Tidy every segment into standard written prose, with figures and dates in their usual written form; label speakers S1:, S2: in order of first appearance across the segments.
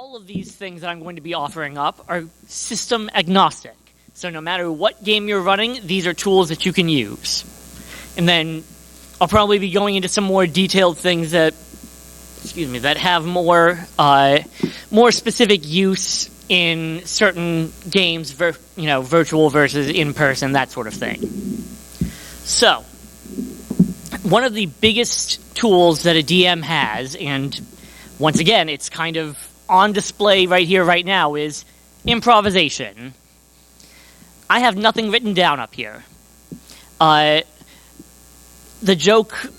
S1: all of these things that I'm going to be offering up are system agnostic. So no matter what game you're running, these are tools that you can use. And then I'll probably be going into some more detailed things that, that have more specific use in certain games, virtual versus in-person, that sort of thing. So, one of the biggest tools that a DM has, and once again, it's kind of on display right here, right now, is improvisation. I have nothing written down up here. The joke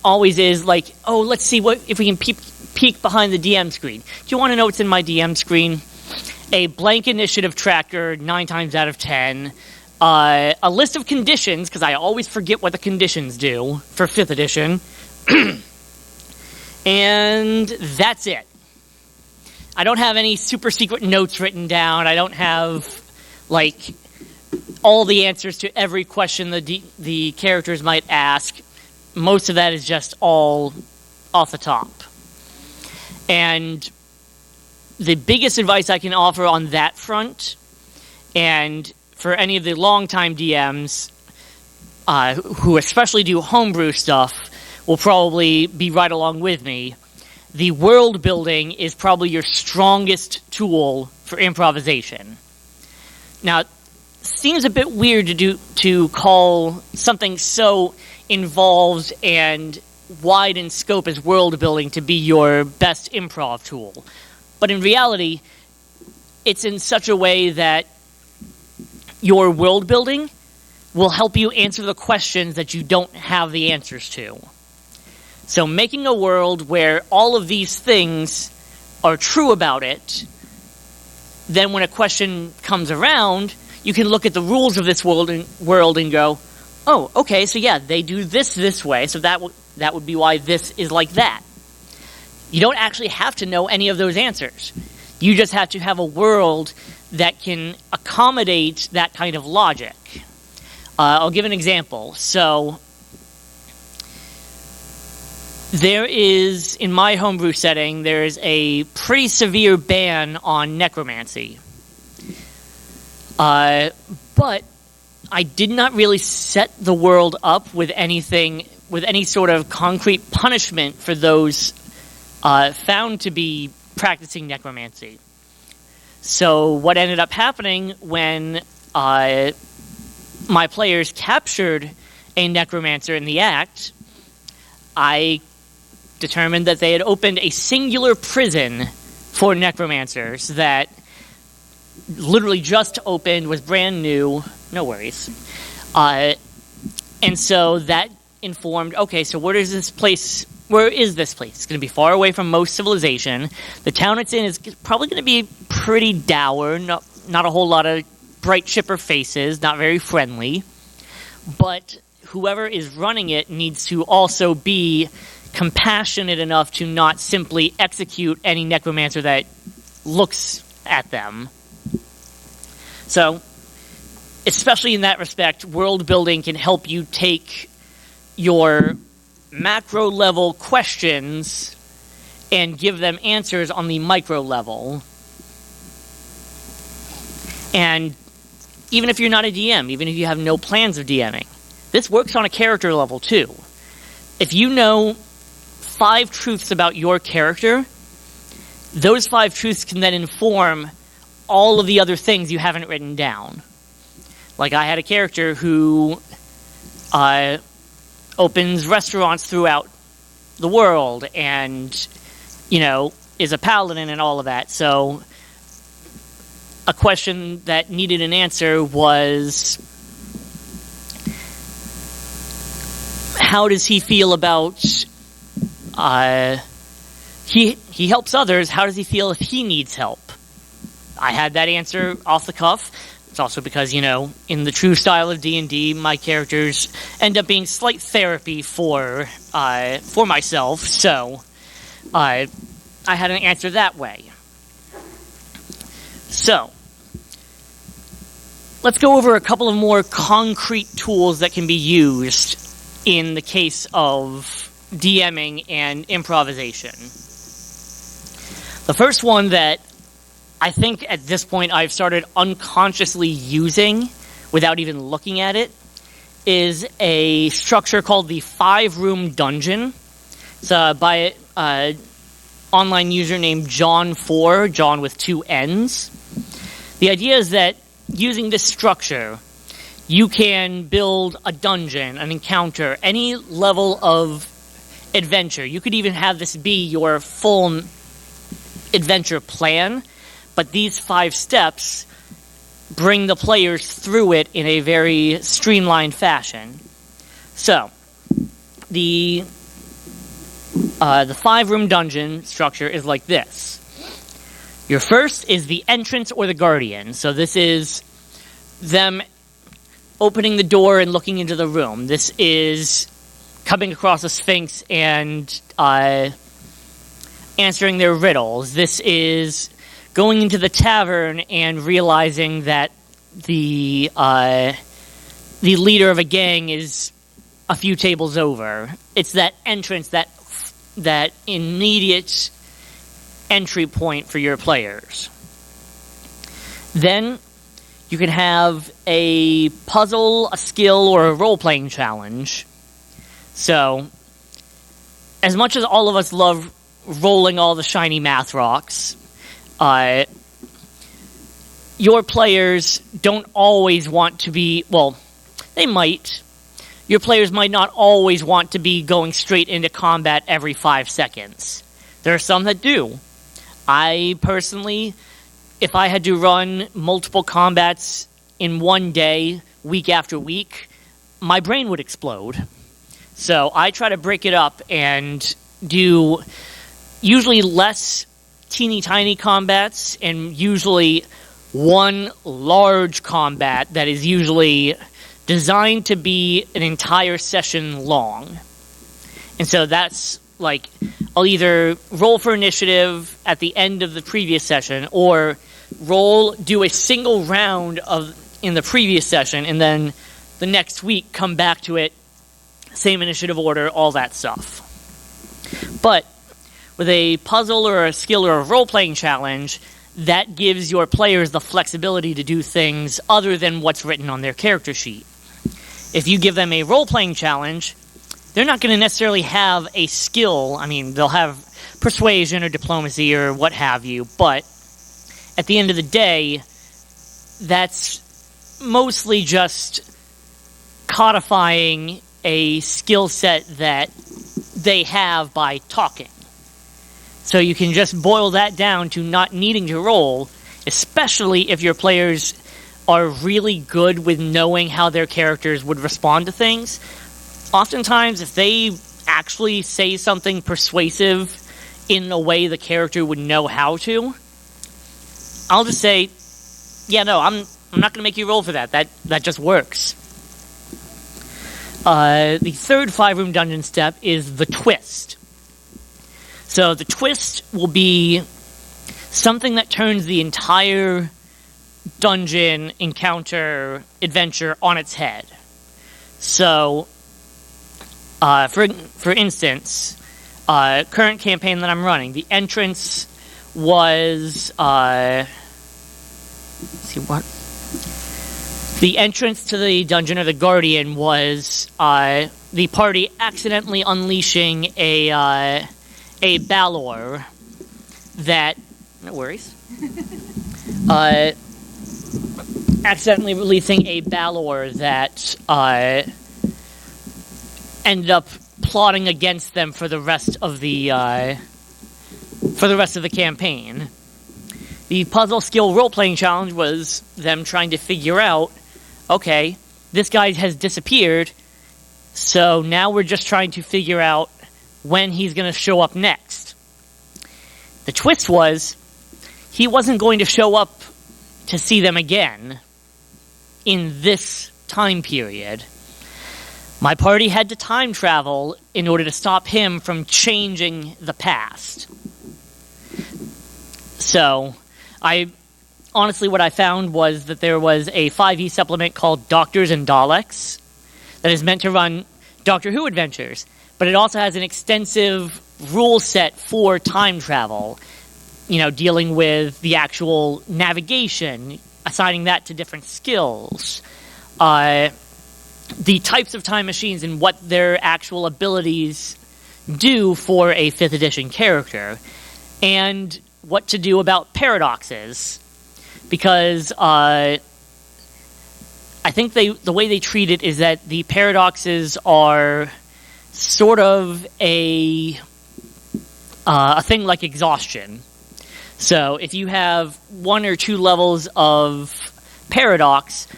S1: always is like, oh, let's see if we can peek behind the DM screen. Do you want to know what's in my DM screen? A blank initiative tracker 9 times out of 10. A list of conditions, because I always forget what the conditions do for 5th edition. And that's it. I don't have any super secret notes written down. I don't have, all the answers to every question the characters might ask. Most of that is just all off the top. And the biggest advice I can offer on that front, and for any of the longtime DMs who especially do homebrew stuff, will probably be right along with me. The world building is probably your strongest tool for improvisation. Now, it seems a bit weird to call something so involved and wide in scope as world building to be your best improv tool. But in reality, it's in such a way that your world building will help you answer the questions that you don't have the answers to. So making a world where all of these things are true about it, then when a question comes around, you can look at the rules of this world and go, oh, okay, so yeah, they do this way, so that would be why this is like that. You don't actually have to know any of those answers. You just have to have a world that can accommodate that kind of logic. I'll give an example. So, there is, in my homebrew setting, there is a pretty severe ban on necromancy. But I did not really set the world up with any sort of concrete punishment for those found to be practicing necromancy. So what ended up happening when my players captured a necromancer in the act, I determined that they had opened a singular prison for necromancers that literally just opened, was brand new, no worries. And so that informed, okay, so where is this place? It's going to be far away from most civilization. The town it's in is probably going to be pretty dour, not a whole lot of bright chipper faces, not very friendly. But whoever is running it needs to also be compassionate enough to not simply execute any necromancer that looks at them. So, especially in that respect, world building can help you take your macro level questions and give them answers on the micro level. And even if you're not a DM, even if you have no plans of DMing, this works on a character level too. If you know 5 truths about your character, those 5 truths can then inform all of the other things you haven't written down. Like, I had a character who opens restaurants throughout the world and, is a paladin and all of that. So a question that needed an answer was, how does he feel about he helps others, how does he feel if he needs help? I had that answer off the cuff. It's also because, in the true style of D&D, my characters end up being slight therapy for myself, so I had an answer that way. So, let's go over a couple of more concrete tools that can be used in the case of DMing and improvisation. The first one that I think at this point I've started unconsciously using without even looking at it is a structure called the 5-room dungeon. It's by an online user named John4, John with 2 N's. The idea is that using this structure, you can build a dungeon, an encounter, any level of adventure. You could even have this be your full adventure plan, but these 5 steps bring the players through it in a very streamlined fashion. So, the 5-room dungeon structure is like this. Your first is the entrance or the guardian. So this is them opening the door and looking into the room. This is coming across a sphinx and answering their riddles. This is going into the tavern and realizing that the leader of a gang is a few tables over. It's that entrance, that immediate entry point for your players. Then you can have a puzzle, a skill, or a role-playing challenge. So, as much as all of us love rolling all the shiny math rocks, your players don't always want to be, well, they might. Your players might not always want to be going straight into combat every 5 seconds. There are some that do. I personally, if I had to run multiple combats in one day, week after week, my brain would explode. So I try to break it up and do usually less teeny tiny combats and usually one large combat that is usually designed to be an entire session long. And so that's like, I'll either roll for initiative at the end of the previous session or do a single round in the previous session and then the next week come back to it, same initiative order, all that stuff. But with a puzzle or a skill or a role-playing challenge, that gives your players the flexibility to do things other than what's written on their character sheet. If you give them a role-playing challenge, they're not going to necessarily have a skill. I mean, they'll have persuasion or diplomacy or what have you, but at the end of the day, that's mostly just codifying a skill set that they have by talking. So you can just boil that down to not needing to roll, especially if your players are really good with knowing how their characters would respond to things. Oftentimes, if they actually say something persuasive in a way the character would know how to, I'll just say, yeah, no, I'm not going to make you roll for that. That just works. The third 5-room dungeon step is the twist. So the twist will be something that turns the entire dungeon, encounter, adventure on its head. So, for instance, current campaign that I'm running, the entrance was, the entrance to the dungeon or the guardian was the party accidentally unleashing a Balor that, no worries, accidentally releasing a Balor that ended up plotting against them for the rest of the campaign. The puzzle skill role-playing challenge was them trying to figure out, okay, this guy has disappeared, so now we're just trying to figure out when he's going to show up next. The twist was, he wasn't going to show up to see them again in this time period. My party had to time travel in order to stop him from changing the past. So, honestly, what I found was that there was a 5e supplement called Doctors and Daleks that is meant to run Doctor Who adventures, but it also has an extensive rule set for time travel. dealing with the actual navigation, assigning that to different skills, the types of time machines and what their actual abilities do for a 5th edition character, and what to do about paradoxes, because I think the way they treat it is that the paradoxes are sort of a thing like exhaustion. So if you have 1 or 2 levels of paradox,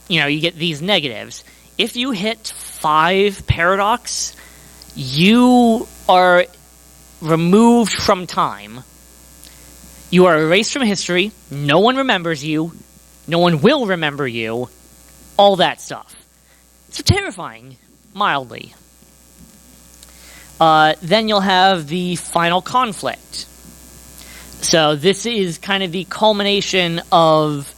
S1: you get these negatives. If you hit 5 paradox, you are removed from time. You are erased from history. No one remembers you. No one will remember you. All that stuff. So terrifying, mildly. Then you'll have the final conflict. So this is kind of the culmination of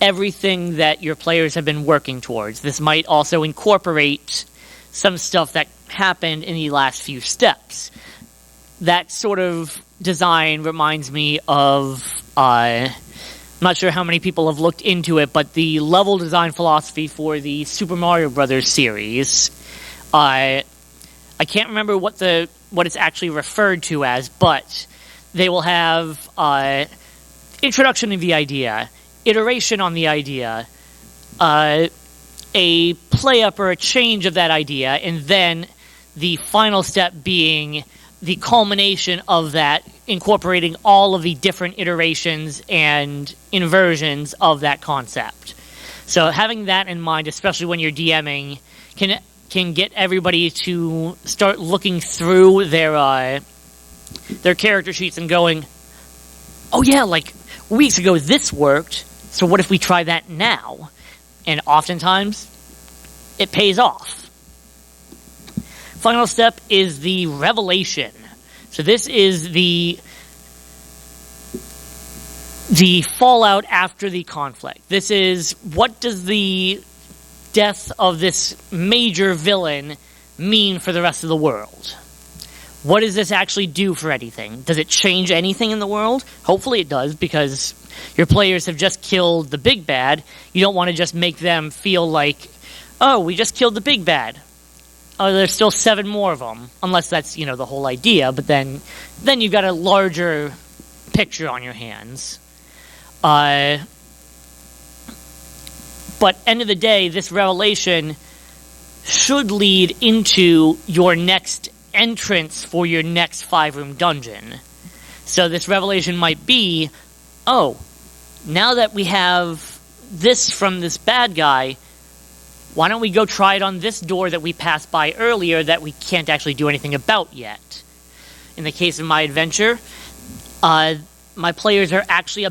S1: everything that your players have been working towards. This might also incorporate some stuff that happened in the last few steps. That sort of design reminds me of, I'm not sure how many people have looked into it, but the level design philosophy for the Super Mario Brothers series. I can't remember what it's actually referred to as, but they will have introduction of the idea, iteration on the idea, a play-up or a change of that idea, and then the final step being the culmination of that, incorporating all of the different iterations and inversions of that concept. So having that in mind, especially when you're DMing, can get everybody to start looking through their character sheets and going, oh yeah, like weeks ago this worked, so what if we try that now? And oftentimes, it pays off. Final step is the revelation. So this is the fallout after the conflict. This is, what does the death of this major villain mean for the rest of the world? What does this actually do for anything? Does it change anything in the world? Hopefully it does, because your players have just killed the big bad. You don't want to just make them feel like, oh, we just killed the big bad. Oh, there's still 7 more of them. Unless that's, the whole idea. But then you've got a larger picture on your hands. But end of the day, this revelation should lead into your next entrance for your next 5-room dungeon. So this revelation might be, oh, now that we have this from this bad guy, why don't we go try it on this door that we passed by earlier that we can't actually do anything about yet? In the case of my adventure, my players are actually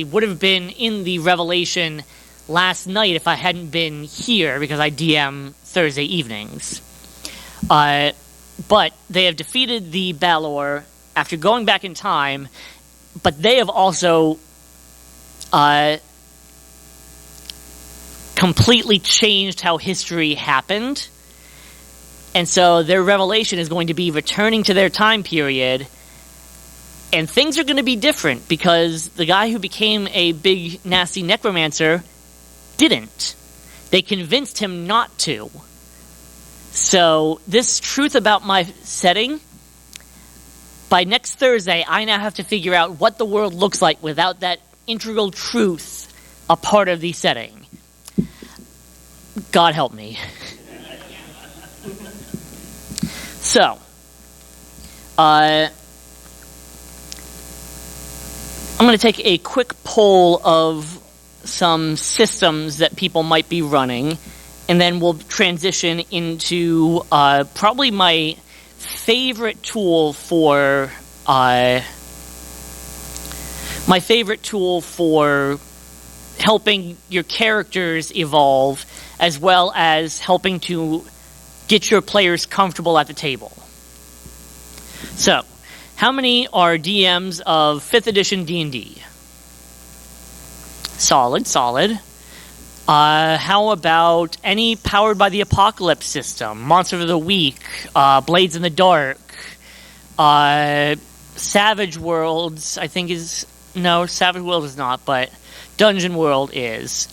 S1: would have been in the revelation last night if I hadn't been here, because I DM Thursday evenings. But they have defeated the Balor after going back in time, but they have also completely changed how history happened. And so their revelation is going to be returning to their time period, and things are going to be different because the guy who became a big, nasty necromancer didn't. They convinced him not to. So this truth about my setting, by next Thursday, I now have to figure out what the world looks like without that integral truth a part of the setting. God help me. So, I'm going to take a quick poll of some systems that people might be running, and then we'll transition into probably my favorite tool for helping your characters evolve, as well as helping to get your players comfortable at the table. So, how many are DMs of 5th edition D&D? Solid. How about any Powered by the Apocalypse system? Monster of the Week, Blades in the Dark, Savage Worlds, I think is... No, Savage World is not, but Dungeon World is.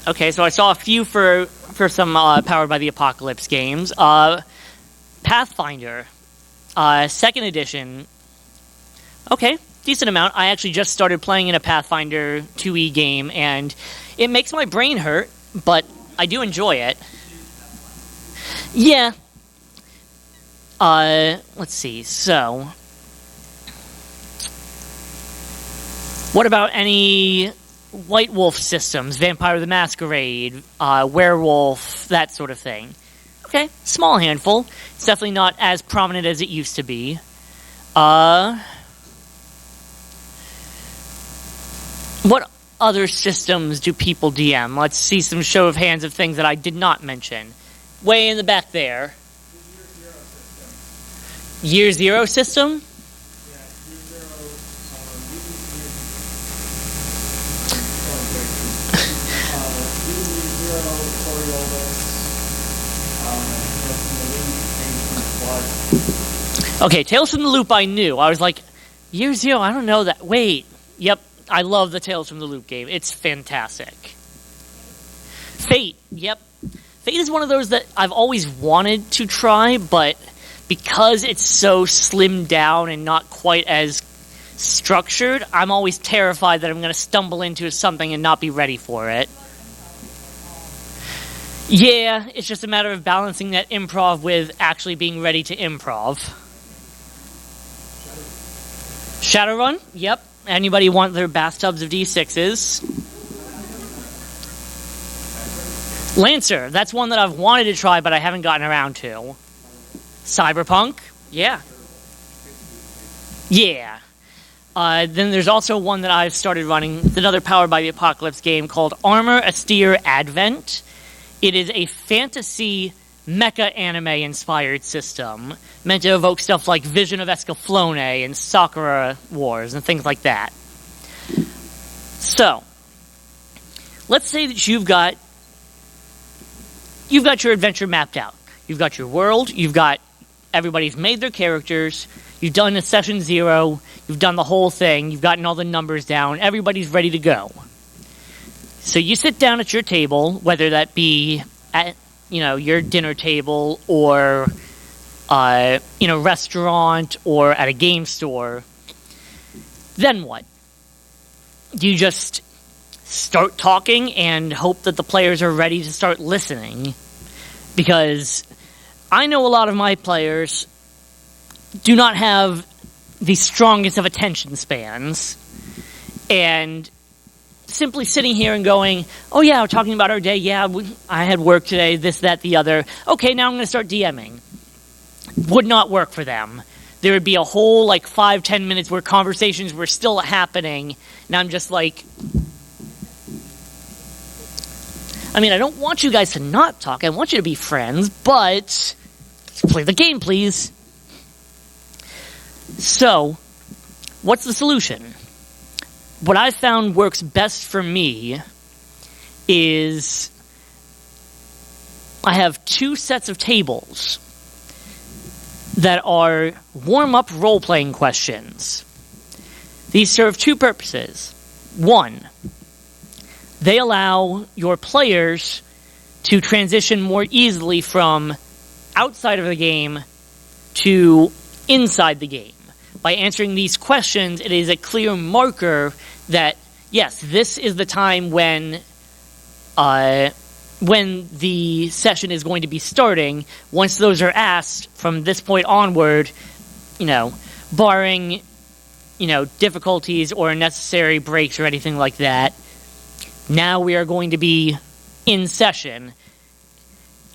S1: Okay, so I saw a few for some Powered by the Apocalypse games. Pathfinder, 2nd edition. Okay, decent amount. I actually just started playing in a Pathfinder 2e game, and it makes my brain hurt, but I do enjoy it. Yeah. Let's see, so... What about any White Wolf systems? Vampire the Masquerade, Werewolf, that sort of thing. Okay, small handful. It's definitely not as prominent as it used to be. What other systems do people DM? Let's see some show of hands of things that I did not mention. Way in the back there. Year Zero system? Okay, Tales from the Loop I knew. I was like, Year Zero, I don't know that. Wait. Yep, I love the Tales from the Loop game. It's fantastic. Fate, yep. Fate is one of those that I've always wanted to try, but because it's so slimmed down and not quite as structured, I'm always terrified that I'm going to stumble into something and not be ready for it. Yeah, it's just a matter of balancing that improv with actually being ready to improv. Shadowrun, yep. Anybody want their bathtubs of D6s? Lancer, that's one that I've wanted to try, but I haven't gotten around to. Cyberpunk, yeah. Yeah. Then there's also one that I've started running. It's another Powered by the Apocalypse game called Armor Austere Advent. It is a fantasy mecha anime-inspired system meant to evoke stuff like Vision of Escaflowne and Sakura Wars and things like that. So, let's say that you've got your adventure mapped out. You've got your world, everybody's made their characters, you've done a session 0, you've done the whole thing, you've gotten all the numbers down, everybody's ready to go. So you sit down at your table, whether that be at your dinner table or in a restaurant or at a game store. Then what? Do you just start talking and hope that the players are ready to start listening? Because I know a lot of my players do not have the strongest of attention spans, and simply sitting here and going, oh yeah, we're talking about our day, yeah, I had work today, this, that, the other, okay, now I'm going to start DMing, would not work for them. There would be a whole 5-10 minutes where conversations were still happening, and I'm just like, I mean, I don't want you guys to not talk, I want you to be friends, but let's play the game, please. So, what's the solution? What I've found works best for me is I have 2 sets of tables that are warm-up role-playing questions. These serve 2 purposes. 1, they allow your players to transition more easily from outside of the game to inside the game. By answering these questions, it is a clear marker that, yes, this is the time when the session is going to be starting. Once those are asked, from this point onward, barring, difficulties or unnecessary breaks or anything like that, now we are going to be in session.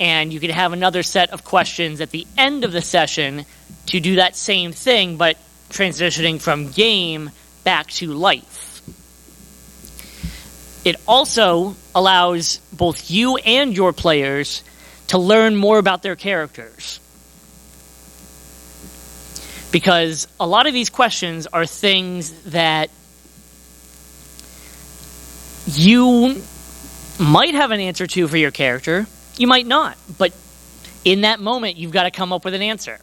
S1: And you can have another set of questions at the end of the session to do that same thing, but transitioning from game back to life. It also allows both you and your players to learn more about their characters. Because a lot of these questions are things that you might have an answer to for your character, you might not, but in that moment you've got to come up with an answer.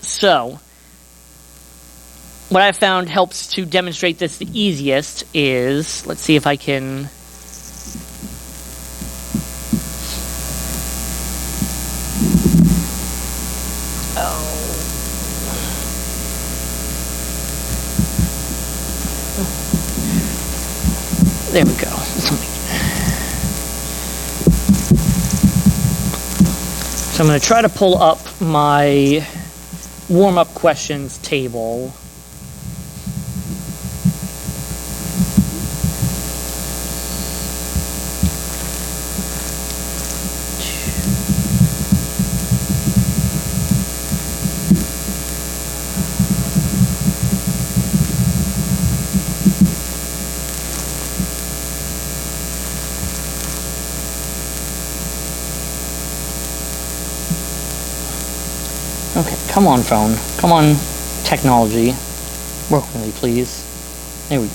S1: So, what I found helps to demonstrate this the easiest is, let's see if I can... There we go. So I'm going to try to pull up my warm-up questions table. Okay, come on, phone. Come on, technology. Work with me, please. There we go.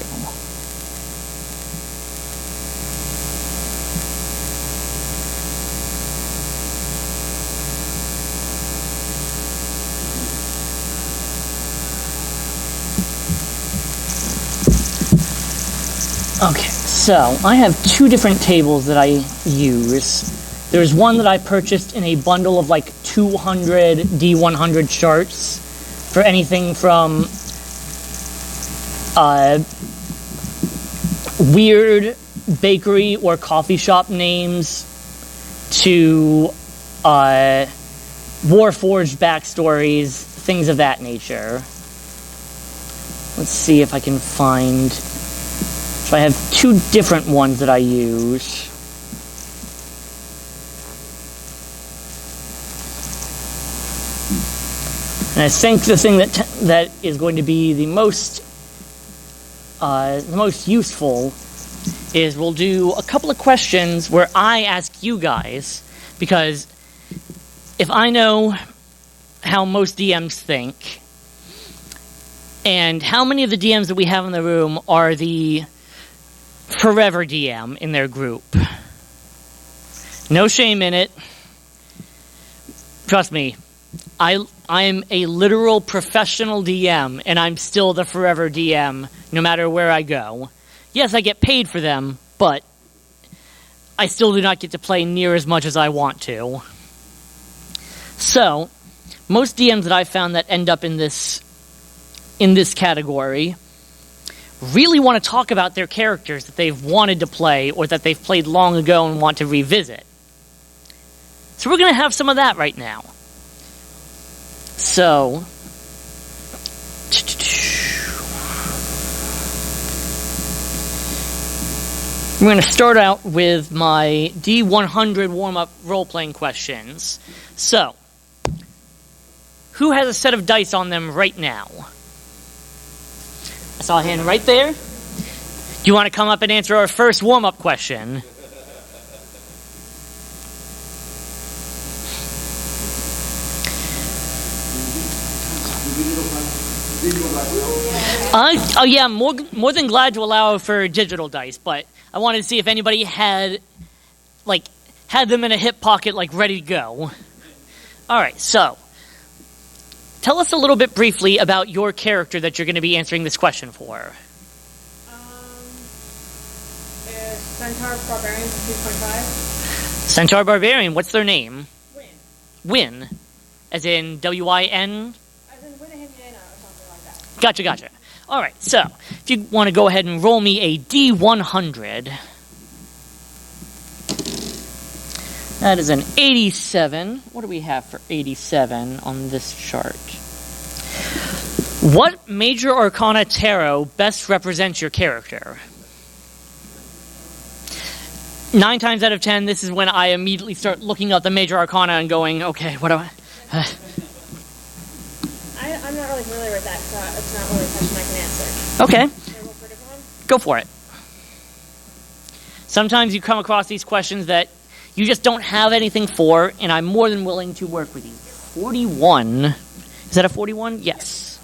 S1: Okay, so I have two different tables that I use. There's one that I purchased in a bundle of like 200 D100 charts for anything from weird bakery or coffee shop names to Warforged backstories, things of that nature. Let's see if I can find... So I have two different ones that I use. And I think the thing that is going to be the most useful is we'll do a couple of questions where I ask you guys, because if I know how most DMs think, and how many of the DMs that we have in the room are the forever DM in their group. No shame in it. Trust me, I'm a literal professional DM, and I'm still the forever DM, no matter where I go. Yes, I get paid for them, but I still do not get to play near as much as I want to. So, most DMs that I've found that end up in this category really want to talk about their characters that they've wanted to play or that they've played long ago and want to revisit. So we're going to have some of that right now. So, we're going to start out with my D100 warm-up role-playing questions. So, who has a set of dice on them right now? I saw a hand right there. Do you want to come up and answer our first warm-up question? Oh yeah, more than glad to allow for digital dice, but I wanted to see if anybody had them in a hip pocket, ready to go. All right, so tell us a little bit briefly about your character that you're going to be answering this question for.
S2: Centaur Barbarian 2.5.
S1: Centaur Barbarian, what's their name?
S2: Win.
S1: Win. As in W-I-N?
S2: As in Winahimyena or something like that.
S1: Gotcha. All right, so if you want to go ahead and roll me a D100. That is an 87. What do we have for 87 on this chart? What major arcana tarot best represents your character? 9 times out of 10, this is when I immediately start looking up the major arcana and going, okay, what do I...
S2: I'm not really familiar with that, so it's not really a question I can answer.
S1: Okay.
S2: Can I roll for a different one?
S1: Go for it. Sometimes you come across these questions that you just don't have anything for, and I'm more than willing to work with you. 41. Is that a 41? Yes.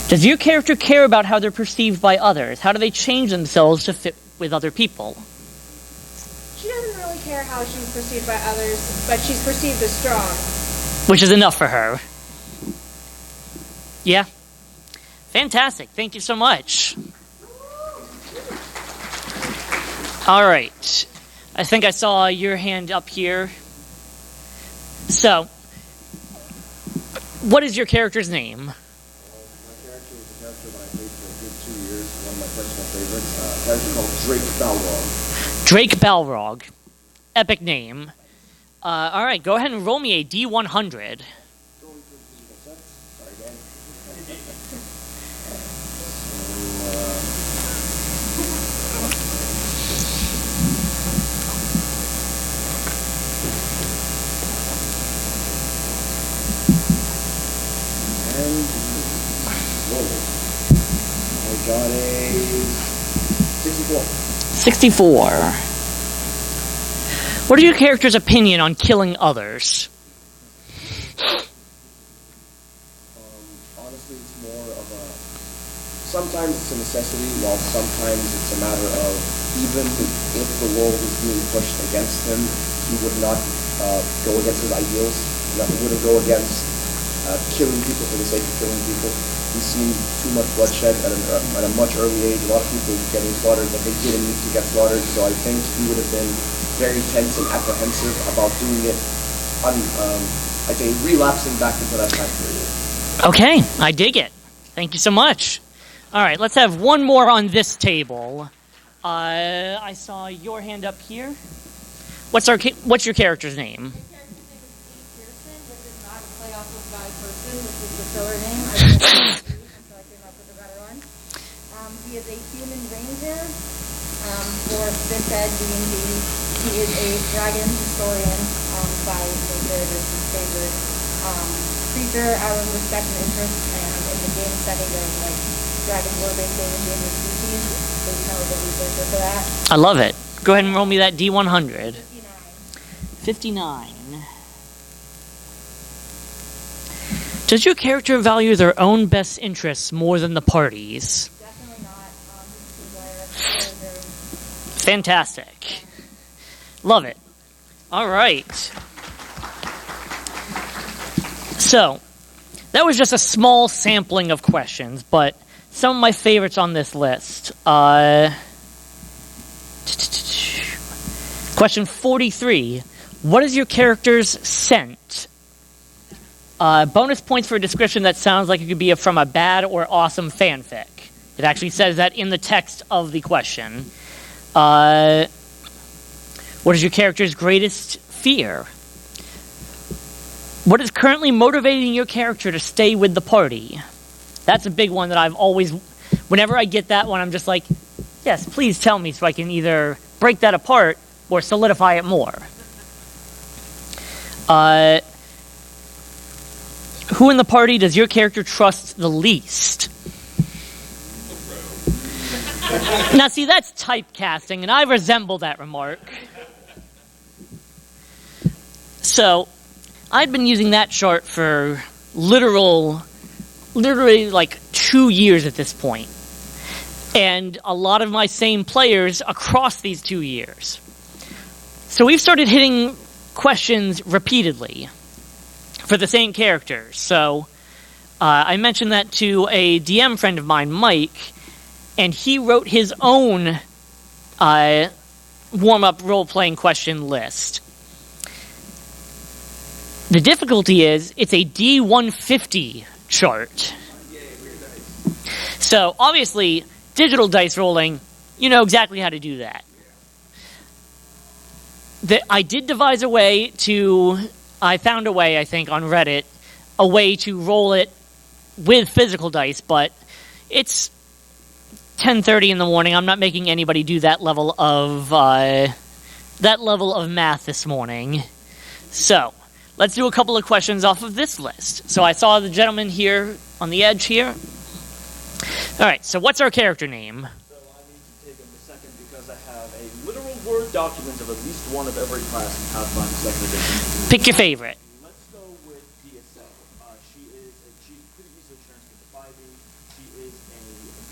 S1: Does your character care about how they're perceived by others? How do they change themselves to fit with other people?
S2: She doesn't really care how she's perceived by others, but she's perceived as strong.
S1: Which is enough for her. Yeah. Fantastic. Thank you so much. All right. I think I saw your hand up here. So, what is your character's name?
S3: My character was a character that I played for a good 2 years. One of my personal favorites. A character called Drake Balrog.
S1: Drake Balrog. Epic name. All right, go ahead and roll me a D100.
S3: Sorry, again. And roll. I got a 64.
S1: 64. What is your character's opinion on killing others?
S3: Honestly, it's more of a... Sometimes it's a necessity, while sometimes it's a matter of even if the world is being pushed against him, he would not go against his ideals. He wouldn't go against killing people for the sake of killing people. He's seen too much bloodshed at a much early age. A lot of people getting slaughtered that they didn't need to get slaughtered. So I think he would have been very tense and apprehensive about doing it, I'd say relapsing back into that time period.
S1: Okay, I dig it. Thank you so much. All right, let's have one more on this table. I saw your hand up here. What's your character's name?
S4: My character's name is Steve Pearson, which is not a play off of Guy Person, which is the filler name. I didn't know Steve, so I came up with a better one. He is a human ranger for 5th Ed D&D. He is a dragon historian by nature. This is his favorite creature out of respect and interest, and in the game setting of like dragons were based in endangered species, so he's kind of a researcher for that.
S1: I love it. Go ahead and roll me that D100.
S4: 59.
S1: 59. Does your character value their own best interests more than the party's?
S4: Definitely not. He's a team player.
S1: Fantastic. Love it. All right. So, that was just a small sampling of questions, but some of my favorites on this list. Question 43. What is your character's scent? Bonus points for a description that sounds like it could be from a bad or awesome fanfic. It actually says that in the text of the question. What is your character's greatest fear? What is currently motivating your character to stay with the party? That's a big one that I've always... Whenever I get that one, I'm just like, yes, please tell me so I can either break that apart or solidify it more. Who in the party does your character trust the least? Now, see, that's typecasting, and I resemble that remark. So, I'd been using that chart for literally like 2 years at this point. And a lot of my same players across these 2 years. So we've started hitting questions repeatedly for the same characters. So I mentioned that to a DM friend of mine, Mike, and he wrote his own warm-up role-playing question list. The difficulty is, it's a D150 chart. So, obviously, digital dice rolling, you know exactly how to do that. I did devise a way I found a way, I think, on Reddit, a way to roll it with physical dice, but it's 10:30 in the morning. I'm not making anybody do that level of math this morning. So, let's do a couple of questions off of this list. So I saw the gentleman here on the edge here. All right, so what's our character name?
S5: So I need to take a second because I have a literal Word document of at least one of every class in Pathfinder 2nd edition.
S1: Pick your favorite.
S5: Let's go with DSL. She pretty easily turns into 5e. She is a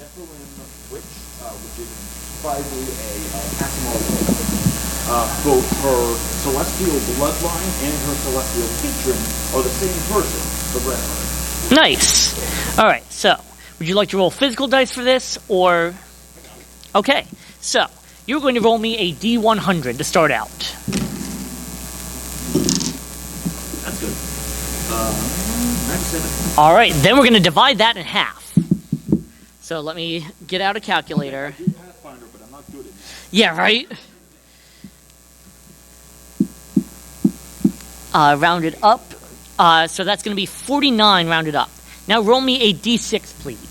S5: Nephilim witch, which is 5e a Asimov. Both her celestial bloodline and her celestial patron are the same person, the grandmother.
S1: Nice. All right, so would you like to roll physical dice for this, or... Okay, so you're going to roll me a D100 to start out.
S5: That's good. 97.
S1: All right, then we're going to divide that in half. So let me get out a calculator.
S5: I do Pathfinder, but I'm not good at it.
S1: Yeah, right? Rounded up. So that's going to be 49 rounded up. Now roll me a D6, please.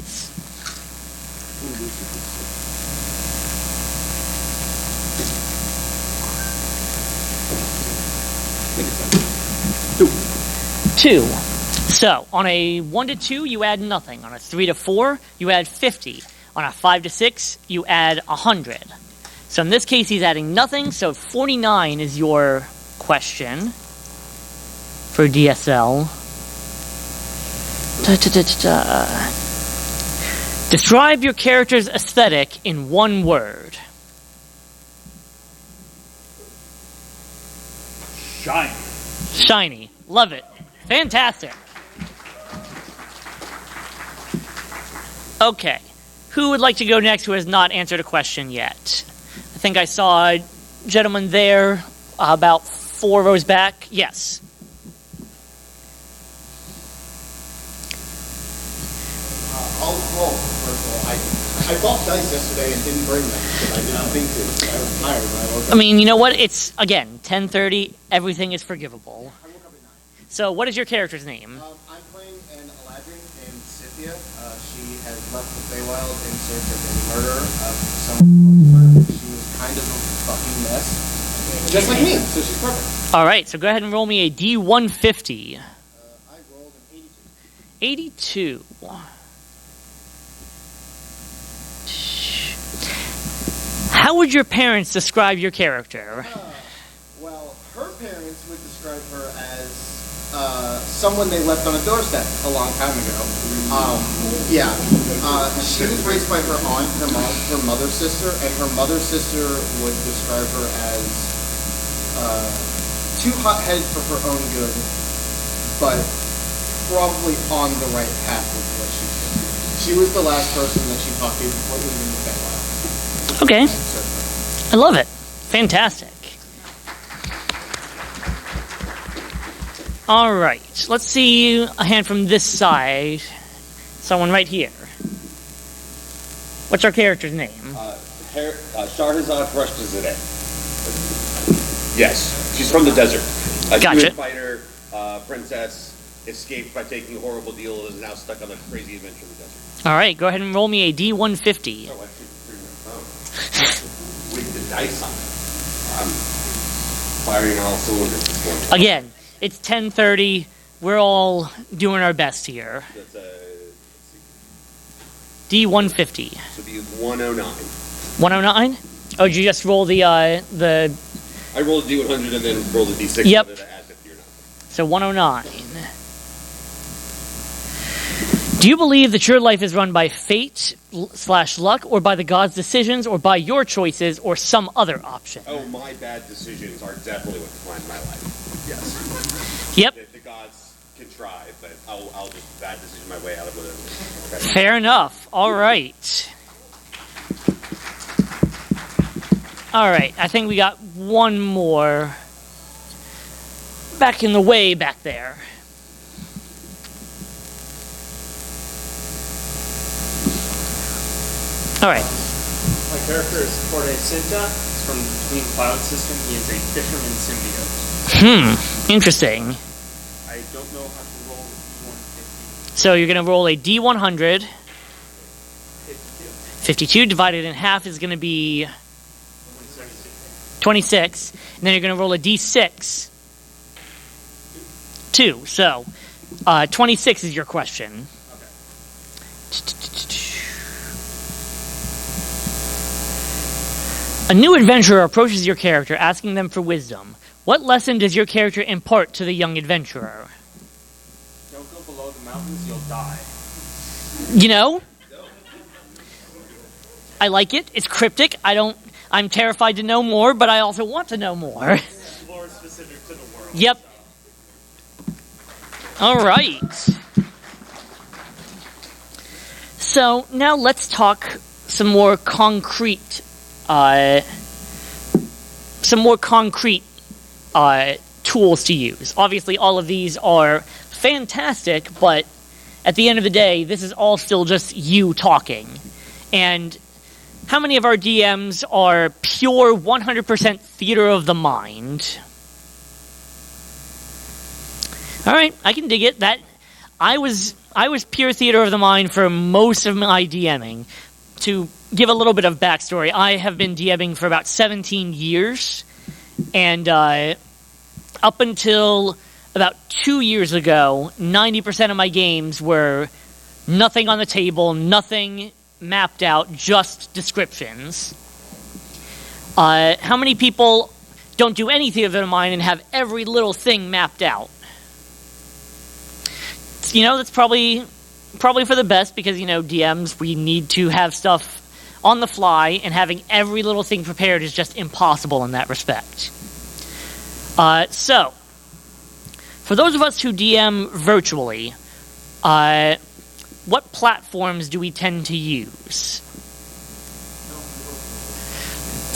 S1: Two. So, on a 1 to 2, you add nothing. On a 3 to 4, you add 50. On a 5 to 6, you add 100. So in this case, he's adding nothing, so 49 is your question for DSL. Describe your character's aesthetic in one word.
S5: Shiny.
S1: Shiny. Love it. Fantastic. Okay. Who would like to go next who has not answered a question yet? I think I saw a gentleman there about 4 rows back. Yes.
S3: I'll roll, first of all. I bought dice yesterday and didn't bring them because I didn't think to. I was tired when I woke up.
S1: I mean, you know what? It's, again, 10:30. Everything is forgivable.
S3: I woke up at 9.
S1: So what is your character's name?
S3: I'm playing an Eladrin named Scythia. She has left the Feywild in search of a murderer of someone. She was kind of a fucking mess. Just like me, so she's perfect.
S1: All right, so go ahead and roll me a D150.
S3: I rolled an 82.
S1: 82. How would your parents describe your character?
S3: Well, her parents would describe her as someone they left on a doorstep a long time ago. She was raised by her aunt, her mother's sister, and her mother's sister would describe her as too hot-headed for her own good, but probably on the right path with what she did. She was the last person that she talked to before leaving the Feywild.
S1: Okay. I love it. Fantastic. All right. Let's see a hand from this side. Someone right here. What's our character's name?
S6: Shahrazad Rushdazadeh. Yes, she's from the desert. A
S1: Gotcha.
S6: Jewish fighter, princess, escaped by taking a horrible deal and is now stuck on a crazy adventure in the desert.
S1: All right. Go ahead and roll me a D150.
S6: Oh, I should bring my phone. With the dice on it. I'm firing on all cylinders this morning.
S1: Again, it's 10:30. We're all doing our best here.
S6: That's
S1: D150.
S6: so it'd be 109.
S1: 109? Oh, did you just roll the
S6: I rolled a D100 and then rolled a D6
S1: Yep.
S6: whether to add 50 or not.
S1: So 109. Do you believe that your life is run by fate/luck, or by the gods' decisions, or by your choices, or some other option?
S6: Oh, my bad decisions are definitely what define my life. Yes.
S1: Yep.
S6: The gods can try, but I'll just bad decision my way out of whatever. Okay.
S1: Fair enough. All right. All right. I think we got one more back in the way back there. All right.
S7: My character is Corday Sinta. He's from the Clean Cloud System. He is a fisherman symbiote.
S1: Interesting.
S7: I don't know how to roll D150.
S1: So you're going to roll a D100.
S7: 52.
S1: 52 divided in half is going to be 26. And then you're going to roll a D6. 2. So 26 is your question. A new adventurer approaches your character, asking them for wisdom. What lesson does your character impart to the young adventurer?
S7: Don't go below the mountains, you'll die.
S1: You know, I like it. It's cryptic. I'm terrified to know more, but I also want to know more.
S7: It's lore specific to the world.
S1: Yep. All right. So now let's talk some more concrete tools to use. Obviously, all of these are fantastic, but at the end of the day, this is all still just you talking. And how many of our DMs are pure 100% theater of the mind? All right, I can dig it. That I was pure theater of the mind for most of my DMing. To give a little bit of backstory, I have been DMing for about 17 years, and up until about 2 years ago, 90% of my games were nothing on the table, nothing mapped out, just descriptions. How many people don't do any theater of the mind and have every little thing mapped out? You know, that's probably for the best, because, you know, DMs, we need to have stuff on the fly, and having every little thing prepared is just impossible in that respect. So, for those of us who DM virtually, what platforms do we tend to use?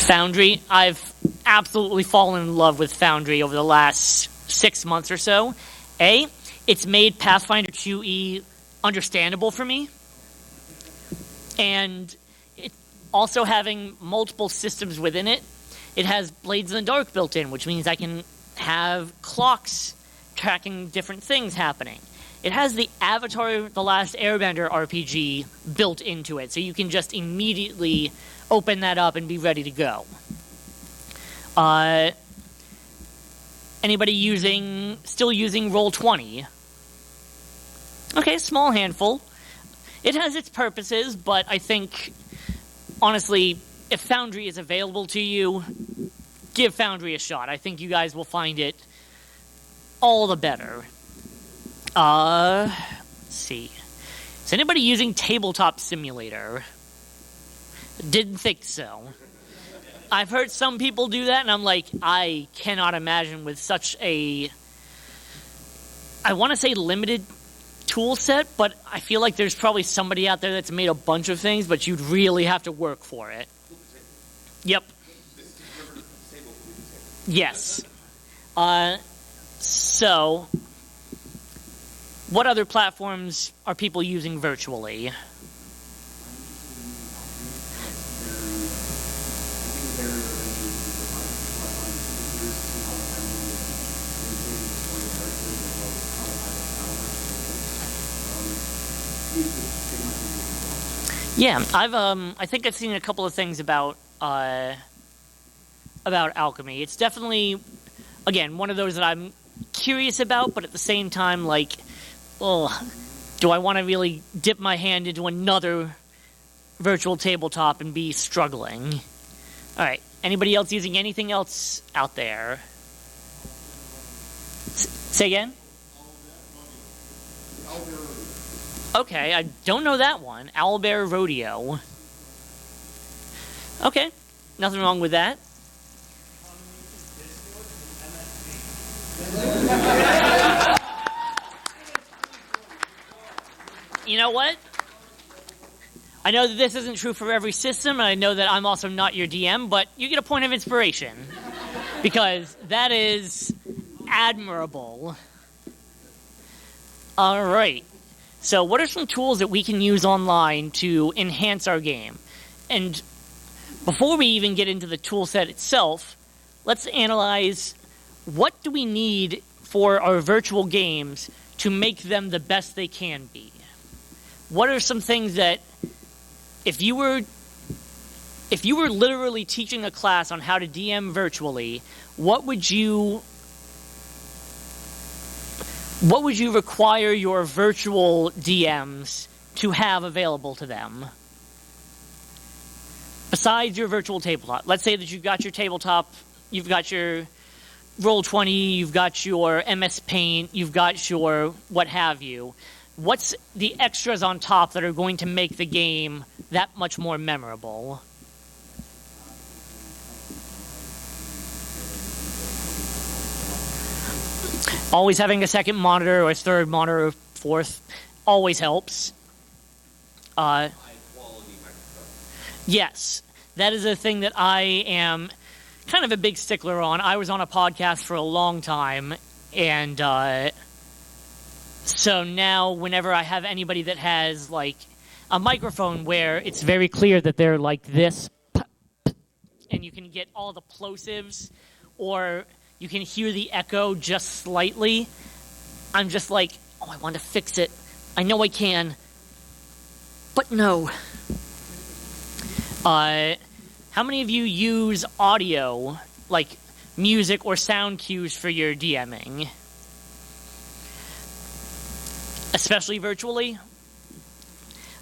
S1: Foundry. I've absolutely fallen in love with Foundry over the last 6 months or so. It's made Pathfinder 2e understandable for me. And it also having multiple systems within it. It has Blades in the Dark built in, which means I can have clocks tracking different things happening. It has the Avatar The Last Airbender RPG built into it, so you can just immediately open that up and be ready to go. Anybody still using Roll20? Okay, small handful. It has its purposes, but I think, honestly, if Foundry is available to you, give Foundry a shot. I think you guys will find it all the better. Let's see. Is anybody using Tabletop Simulator? Didn't think so. I've heard some people do that, and I'm like, I cannot imagine with such a, I want to say limited tool set, but I feel like there's probably somebody out there that's made a bunch of things, but you'd really have to work for it. Yep. Yes. So, what other platforms are people using virtually? Yeah, I think I've seen a couple of things about alchemy. It's definitely, again, one of those that I'm curious about, but at the same time, like, do I want to really dip my hand into another virtual tabletop and be struggling? All right, anybody else using anything else out there? Say again? Okay, I don't know that one. Owlbear Rodeo. Okay, nothing wrong with that. You know what? I know that this isn't true for every system, and I know that I'm also not your DM, but you get a point of inspiration. Because that is admirable. All right. So what are some tools that we can use online to enhance our game? And before we even get into the tool set itself, let's analyze what do we need for our virtual games to make them the best they can be? What are some things that if you were literally teaching a class on how to DM virtually, what would you require your virtual DMs to have available to them? Besides your virtual tabletop. Let's say that you've got your tabletop, you've got your Roll20, you've got your MS Paint, you've got your what have you. What's the extras on top that are going to make the game that much more memorable? Always having a second monitor or a third monitor or fourth always helps.
S6: High quality microphone.
S1: Yes, that is a thing that I am kind of a big stickler on. I was on a podcast for a long time, and so now whenever I have anybody that has like a microphone where it's very clear that they're like this, and you can get all the plosives, or you can hear the echo just slightly, I'm just like, oh, I want to fix it. I know I can, but no. How many of you use audio, like music or sound cues for your DMing? Especially virtually?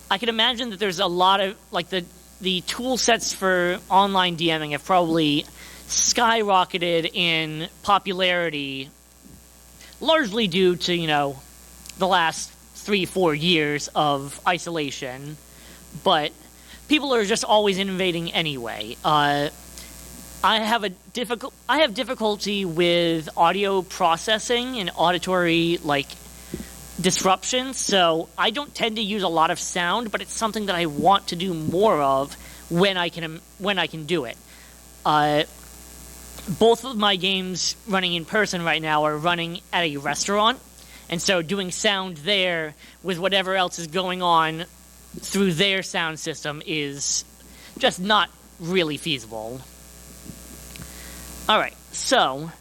S1: I can imagine that there's a lot of, like, the tool sets for online DMing have probably skyrocketed in popularity, largely due to, the last 3-4 years of isolation, but people are just always innovating anyway. I have difficulty with audio processing and auditory disruptions, so I don't tend to use a lot of sound, but it's something that I want to do more of when I can do it. Both of my games running in person right now are running at a restaurant, and so doing sound there with whatever else is going on through their sound system is just not really feasible. Alright, so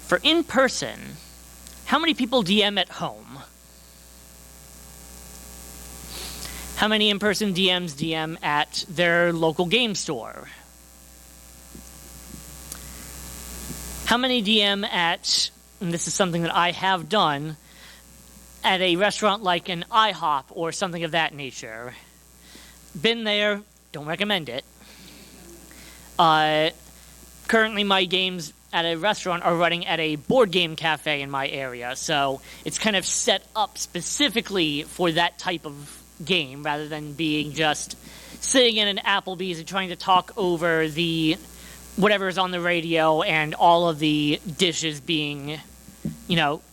S1: for in-person, how many people DM at home? How many in-person DMs DM at their local game store? How many DM at, and this is something that I have done, at a restaurant like an IHOP or something of that nature? Been there, don't recommend it. Currently my games at a restaurant are running at a board game cafe in my area, so it's kind of set up specifically for that type of game rather than being just sitting in an Applebee's and trying to talk over the whatever is on the radio and all of the dishes being,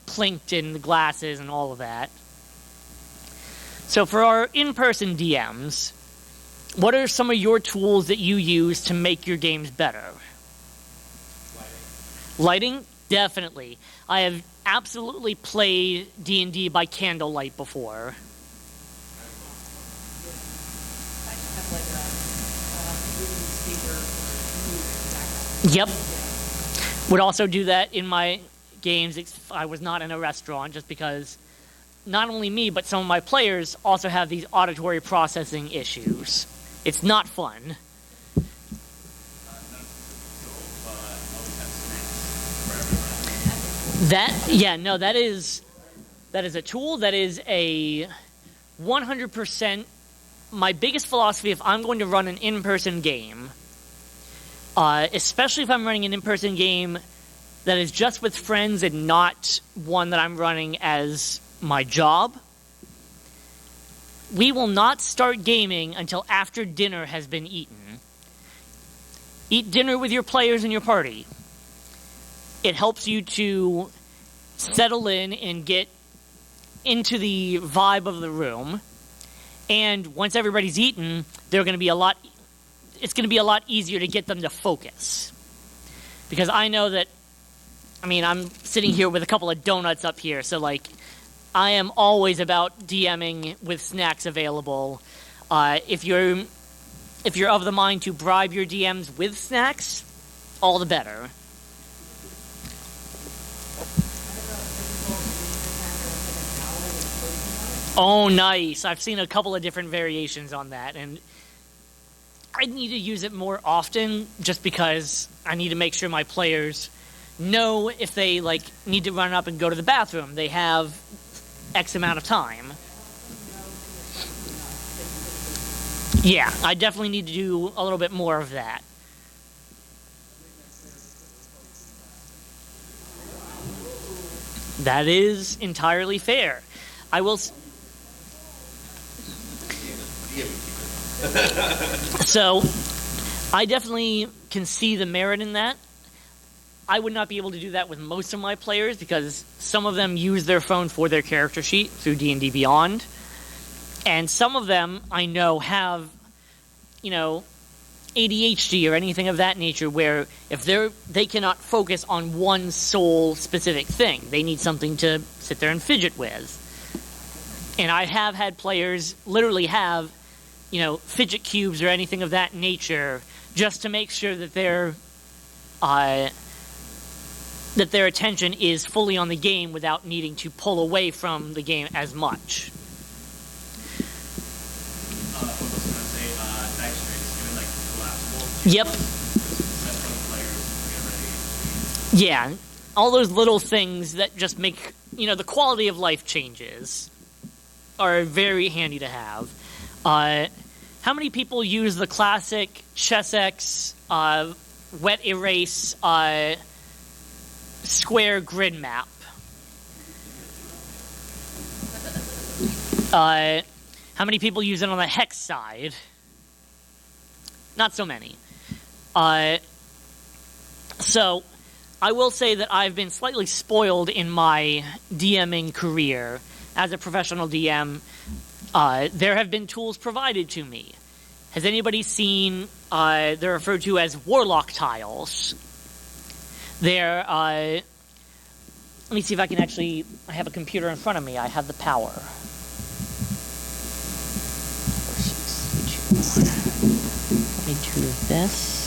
S1: clinked in the glasses and all of that. So for our in-person DMs, what are some of your tools that you use to make your games better? Lighting? Definitely. I have absolutely played D&D by candlelight before. Yep. Would also do that in my games if I was not in a restaurant, just because not only me, but some of my players also have these auditory processing issues. It's not fun. That is a tool. That is a 100%. My biggest philosophy, if I'm going to run an in-person game, especially if I'm running an in-person game that is just with friends and not one that I'm running as my job, we will not start gaming until after dinner has been eaten. Eat dinner with your players in your party. It helps you to settle in and get into the vibe of the room. And once everybody's eaten, it's going to be a lot easier to get them to focus. Because I know that, I'm sitting here with a couple of donuts up here, so I am always about DMing with snacks available. If you're of the mind to bribe your DMs with snacks, all the better. Oh, nice. I've seen a couple of different variations on that, and I need to use it more often just because I need to make sure my players know if they need to run up and go to the bathroom. They have X amount of time. Yeah, I definitely need to do a little bit more of that. That is entirely fair. I will... So, I definitely can see the merit in that. I would not be able to do that with most of my players because some of them use their phone for their character sheet through D&D Beyond. And some of them I know have, ADHD or anything of that nature, where if they cannot focus on one sole specific thing, they need something to sit there and fidget with. And I have had players literally have, fidget cubes or anything of that nature, just to make sure that their attention is fully on the game without needing to pull away from the game as much.
S5: I was going to say dice trays, even like collapsible.
S1: Yep.
S5: Set for the players to get ready.
S1: Yeah, all those little things that just make, the quality of life changes are very handy to have. How many people use the classic ChessX wet erase square grid map? How many people use it on the hex side? Not so many. So, I will say that I've been slightly spoiled in my DMing career. As a professional DM, there have been tools provided to me. Has anybody seen, they're referred to as warlock tiles. They're, let me see if I can actually, I have a computer in front of me, I have the power. Let me do this.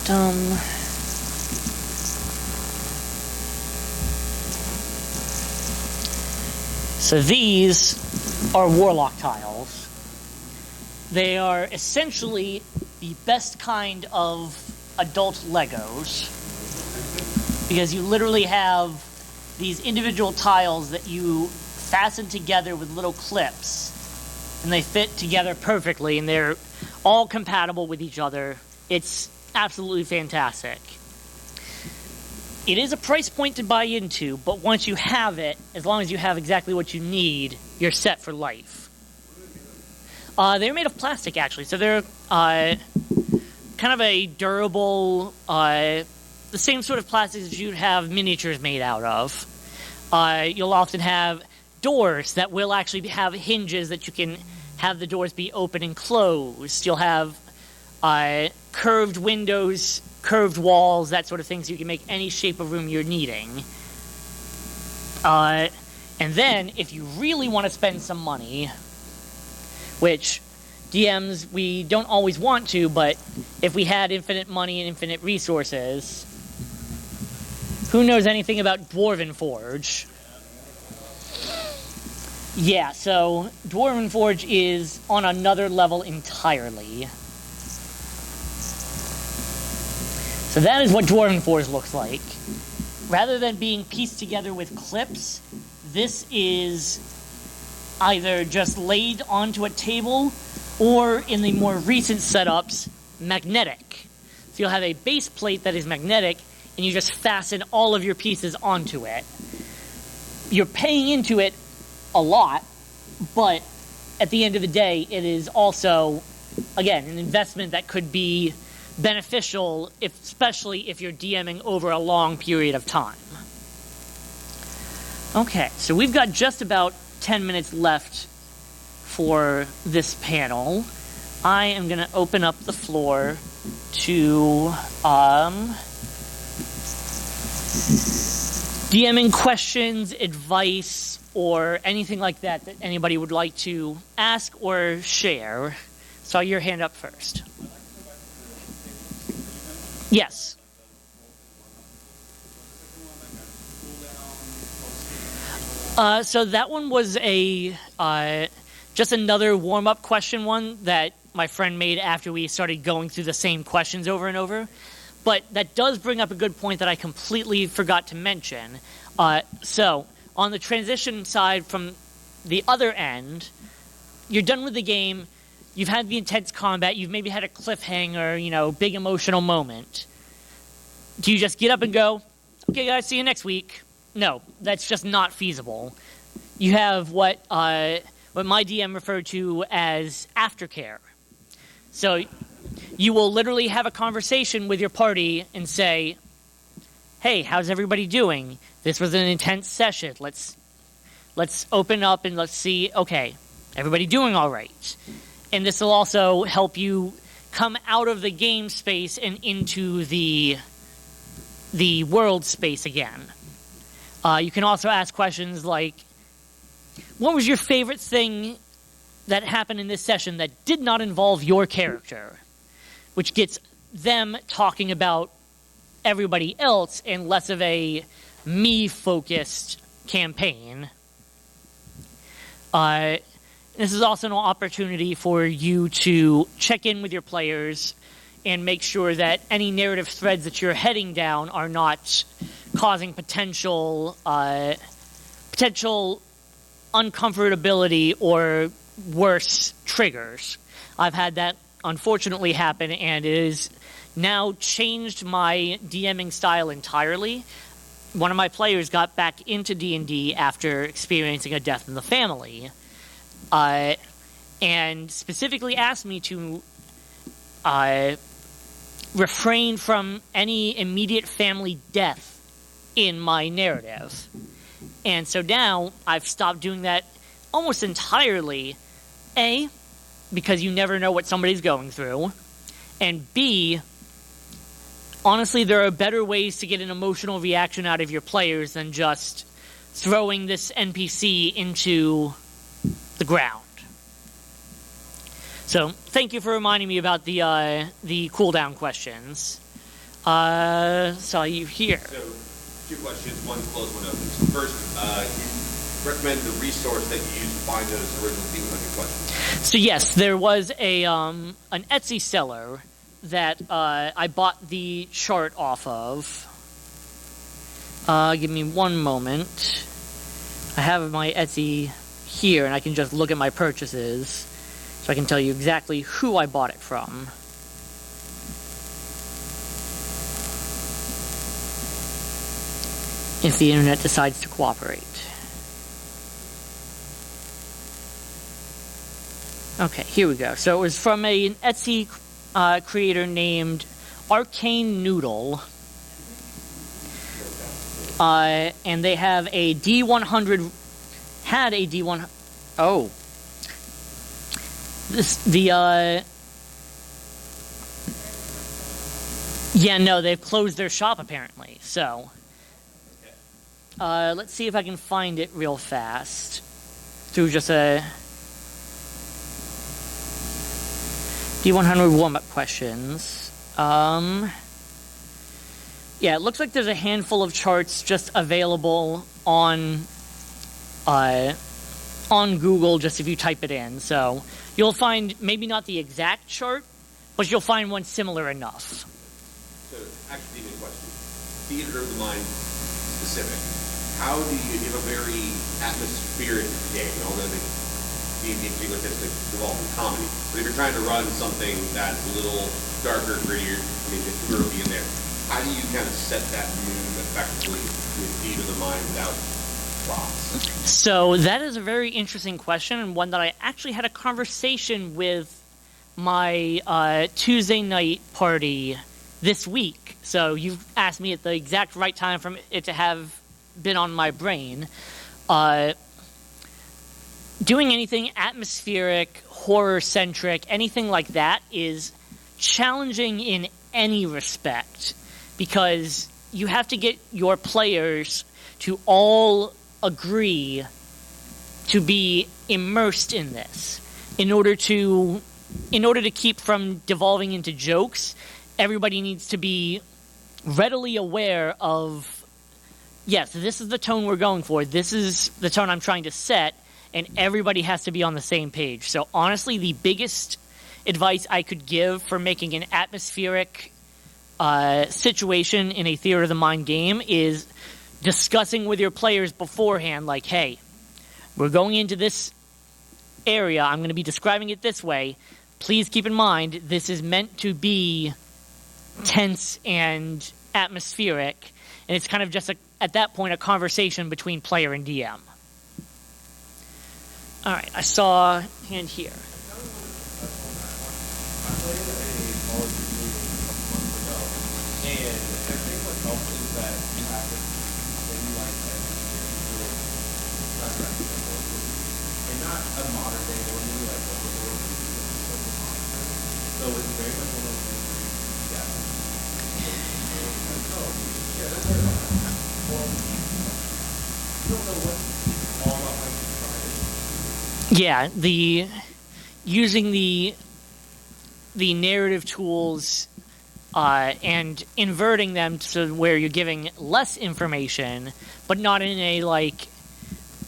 S1: Dum. So these are warlock tiles. They are essentially the best kind of adult Legos, because you literally have these individual tiles that you fasten together with little clips, and they fit together perfectly, and they're all compatible with each other. It's absolutely fantastic. It is a price point to buy into, but once you have it, as long as you have exactly what you need, you're set for life. They're made of plastic, actually, so they're kind of a durable, the same sort of plastic that you'd have miniatures made out of. You'll often have doors that will actually have hinges that you can have the doors be open and closed. You'll have curved windows, curved walls, that sort of thing, so you can make any shape of room you're needing. And then, if you really want to spend some money, which DMs, we don't always want to, but if we had infinite money and infinite resources, who knows anything about Dwarven Forge? Yeah, so Dwarven Forge is on another level entirely. So that is what Dwarven Forge looks like. Rather than being pieced together with clips, this is either just laid onto a table, or in the more recent setups, magnetic. So you'll have a base plate that is magnetic, and you just fasten all of your pieces onto it. You're paying into it a lot, but at the end of the day, it is also, again, an investment that could be beneficial, especially if you're DMing over a long period of time. Okay, so we've got just about 10 minutes left for this panel. I am going to open up the floor to DMing questions, advice, or anything like that that anybody would like to ask or share. So your hand up first. Yes. So that one was a just another warm-up question one that my friend made after we started going through the same questions over and over. But that does bring up a good point that I completely forgot to mention. So on the transition side from the other end, you're done with the game. You've had the intense combat. You've maybe had a cliffhanger, big emotional moment. Do you just get up and go, okay, guys, see you next week? No, that's just not feasible. You have what my DM referred to as aftercare. So you will literally have a conversation with your party and say, hey, how's everybody doing? This was an intense session. Let's open up and let's see, okay, everybody doing all right? And this will also help you come out of the game space and into the world space again. You can also ask questions like, what was your favorite thing that happened in this session that did not involve your character? Which gets them talking about everybody else and less of a me-focused campaign. This is also an opportunity for you to check in with your players and make sure that any narrative threads that you're heading down are not causing potential uncomfortability or worse triggers. I've had that unfortunately happen, and it has now changed my DMing style entirely. One of my players got back into D&D after experiencing a death in the family, and specifically asked me to refrain from any immediate family death in my narrative. And so now I've stopped doing that almost entirely, A, because you never know what somebody's going through, and B, honestly, there are better ways to get an emotional reaction out of your players than just throwing this NPC into the ground. So, thank you for reminding me about the cooldown questions. Saw you here.
S6: So, 2 questions, one closed, one open. So first, you recommend the resource that you used to find those original Demon Hunter questions?
S1: So yes, there was an Etsy seller that I bought the chart off of. Give me one moment. I have my Etsy here, and I can just look at my purchases, so I can tell you exactly who I bought it from. If the internet decides to cooperate. Okay, here we go. So it was from an Etsy creator named Arcane Noodle. And they have a D100... Had a D100... Oh. Yeah, no, they've closed their shop apparently, so... let's see if I can find it real fast through just a D100 warm-up questions. Yeah, it looks like there's a handful of charts just available on Google just if you type it in. So you'll find maybe not the exact chart, but you'll find one similar enough.
S6: So, actually, a question. Theater of the mind specific. How do you give a very atmospheric game? You know, the D&D particular tends to evolve in comedy. But if you're trying to run something that's a little darker, grittier, I mean, it's too early in there, how do you kind of set that mood effectively with Theater of the mind without props?
S1: So that is a very interesting question, and one that I actually had a conversation with my Tuesday night party this week. So you've asked me at the exact right time for it to have been on my brain. Doing anything atmospheric, horror-centric, anything like that is challenging in any respect, because you have to get your players to all agree to be immersed in this. In order to keep from devolving into jokes, everybody needs to be readily aware of, yes, this is the tone we're going for, this is the tone I'm trying to set, and everybody has to be on the same page. So honestly, the biggest advice I could give for making an atmospheric situation in a Theater of the Mind game is discussing with your players beforehand, like, hey, we're going into this area, I'm going to be describing it this way, please keep in mind, this is meant to be tense and atmospheric, and it's kind of just, at that point, a conversation between player and DM. Alright, I saw a hand here.
S8: I played a
S5: And I think what helps is that you have this thing like that and not a modern day movie like Overlord, so it's very much one of those things where you get like, oh, yeah, that's very much. Well, you don't know what it's all about how you try it.
S1: Yeah, the using the narrative tools and inverting them to where you're giving less information, but not in a like,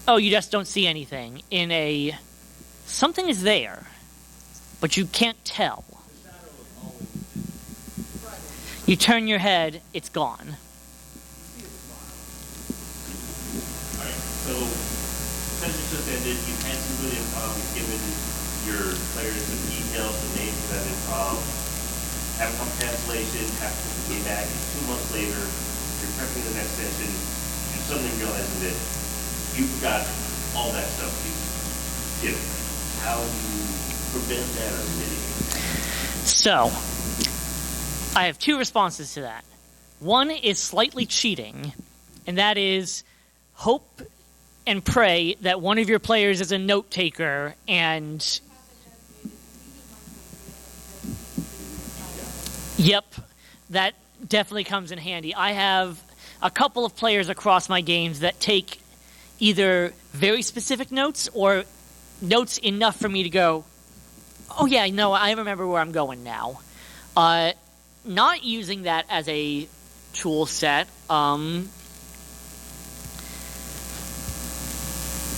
S1: oh, you just don't see anything. In a, something is there, but you can't tell. You turn your head, it's gone.
S7: Alright, so since it just ended, you can't do really improv. You've given your players some details, the names of that improv, have some cancellation, have to put the game back, and 2 months later, you're prepping the next session, and suddenly realizing that you forgot all that stuff you did. How do you prevent that or mitigate that?
S1: So, I have 2 responses to that. One is slightly cheating, and that is hope and pray that one of your players is a note taker and yep, that definitely comes in handy. I have a couple of players across my games that take either very specific notes or notes enough for me to go, oh yeah, no, I remember where I'm going now. Not using that as a tool set,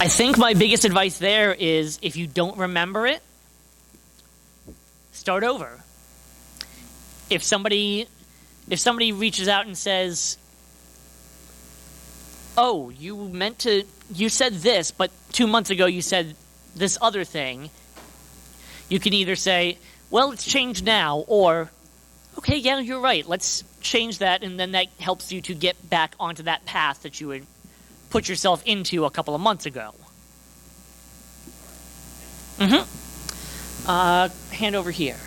S1: I think my biggest advice there is if you don't remember it, start over. If somebody reaches out and says, oh, you said this, but 2 months ago you said this other thing, you can either say, well, it's changed now, or, okay, yeah, you're right, let's change that, and then that helps you to get back onto that path that you had put yourself into a couple of months ago. Hand over here.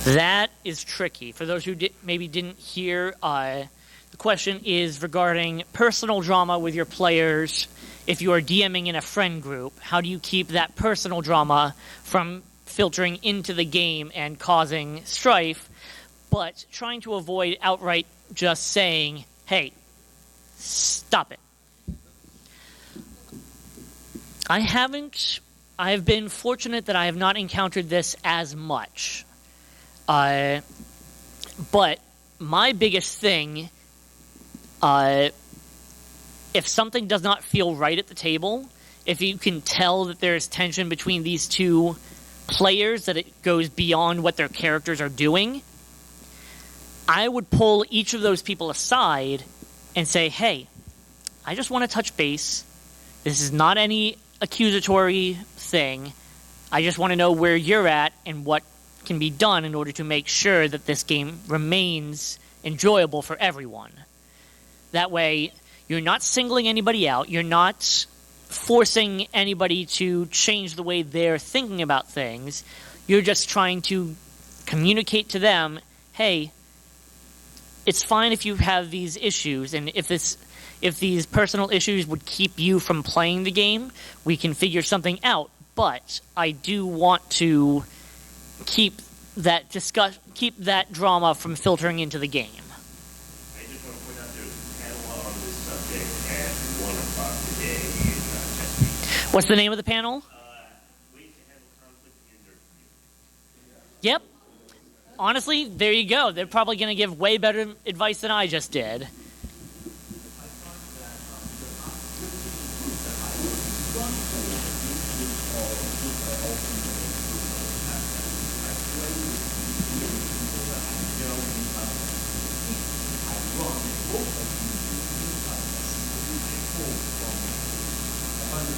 S1: That is tricky. For those who maybe didn't hear, the question is regarding personal drama with your players. If you are DMing in a friend group, how do you keep that personal drama from filtering into the game and causing strife, but trying to avoid outright just saying, hey, stop it. I've been fortunate that I have not encountered this as much. But my biggest thing, if something does not feel right at the table, if you can tell that there's tension between these two players, that it goes beyond what their characters are doing, I would pull each of those people aside and say, hey, I just want to touch base. This is not any accusatory thing. I just want to know where you're at and what can be done in order to make sure that this game remains enjoyable for everyone. That way, you're not singling anybody out. You're not forcing anybody to change the way they're thinking about things. You're just trying to communicate to them, hey, it's fine if you have these issues, and if these personal issues would keep you from playing the game, we can figure something out. But I do want to keep that drama from filtering into the game.
S7: I just want to point out there's a panel on this subject at 1 o'clock today in Chesapeake.
S1: What's the name of the panel?
S7: Ways to handle conflict in your nerd.
S1: Yep. Honestly, there you go. They're probably going to give way better advice than I just did.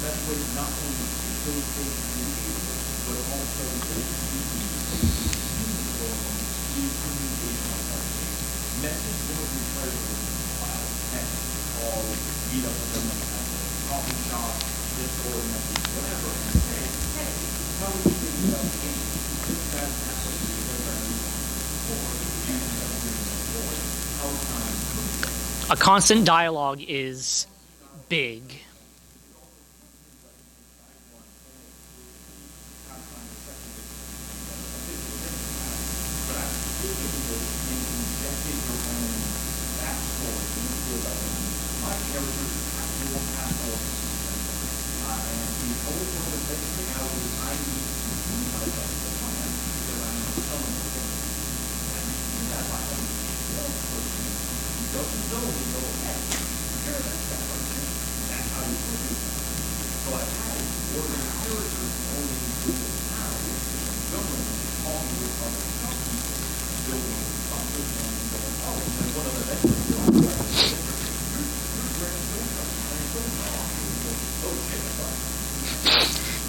S5: best way to not only keep those things in you, but also message one of your players in the cloud, text, call, meet up with them at the coffee shop, Discord message, whatever, and say, hey, how do you think about the game? This bad happened because I need one, or you end up doing this for it. How can I improve it?
S1: A constant dialogue is big.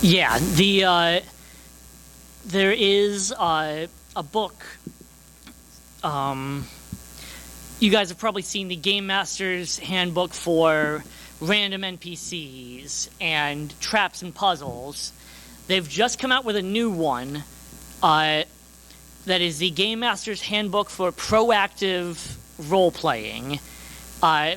S1: Yeah, there is a book. You guys have probably seen the Game Master's Handbook for Random NPCs and Traps and Puzzles. They've just come out with a new one that is the Game Master's Handbook for Proactive Role-Playing,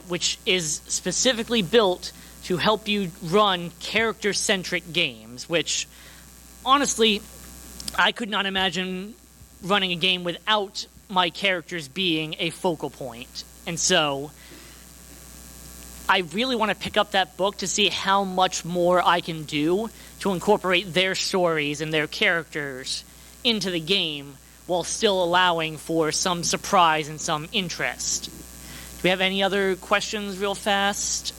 S1: which is specifically built to help you run character-centric games, which, honestly, I could not imagine running a game without my characters being a focal point. And so, I really want to pick up that book to see how much more I can do to incorporate their stories and their characters into the game while still allowing for some surprise and some interest. Do we have any other questions real fast?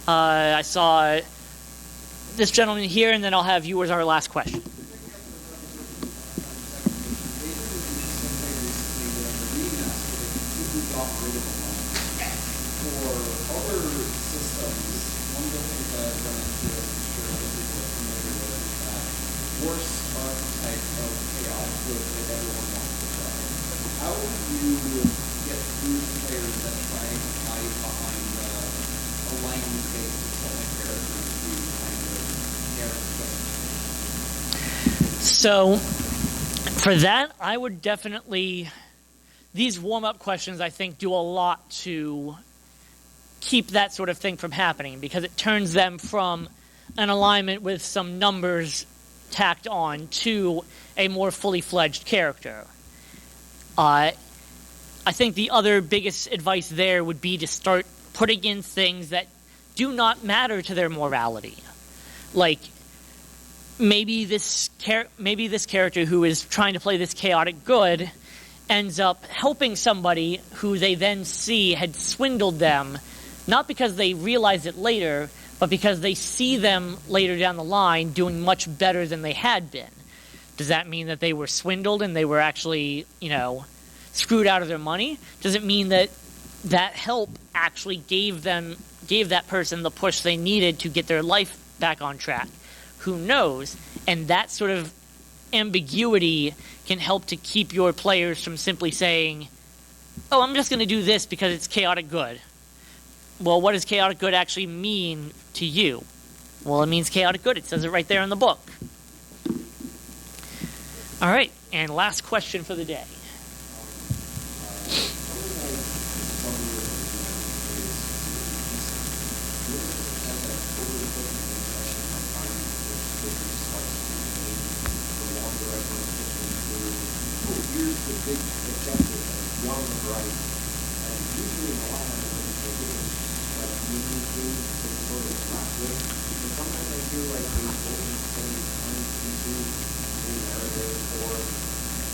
S1: I saw this gentleman here, and then I'll have you as our last question. So, for that, I would definitely... These warm-up questions, I think, do a lot to keep that sort of thing from happening, because it turns them from an alignment with some numbers tacked on to a more fully fledged character. I think the other biggest advice there would be to start putting in things that do not matter to their morality. Like, maybe this character who is trying to play this chaotic good ends up helping somebody who they then see had swindled them, not because they realize it later, but because they see them later down the line doing much better than they had been. Does that mean that they were swindled and they were actually, screwed out of their money? Does it mean that that help actually gave that person the push they needed to get their life back on track? Who knows? And that sort of ambiguity can help to keep your players from simply saying, oh, I'm just going to do this because it's chaotic good. Well, what does chaotic good actually mean to you? Well, it means chaotic good. It says it right there in the book. All right, and last question for the day.
S3: Here's the big objective beyond the horizon. And usually in a lot of things, they give us like mini things to sort of track with. But sometimes I feel like they don't say tons into a narrative, or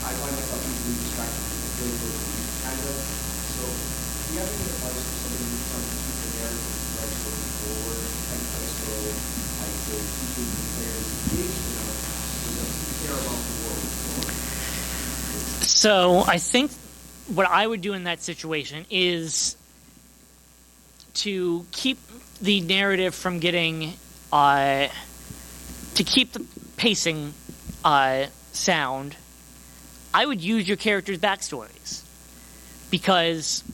S3: I find myself easily distracted from the flavor kind of. So do you have any advice for somebody who's trying to keep the narrative right moving forward and also like to keeping the players engaged enough so that you care about the world?
S1: So I think what I would do in that situation is to keep the narrative from getting to keep the pacing sound, I would use your characters' backstories. Because,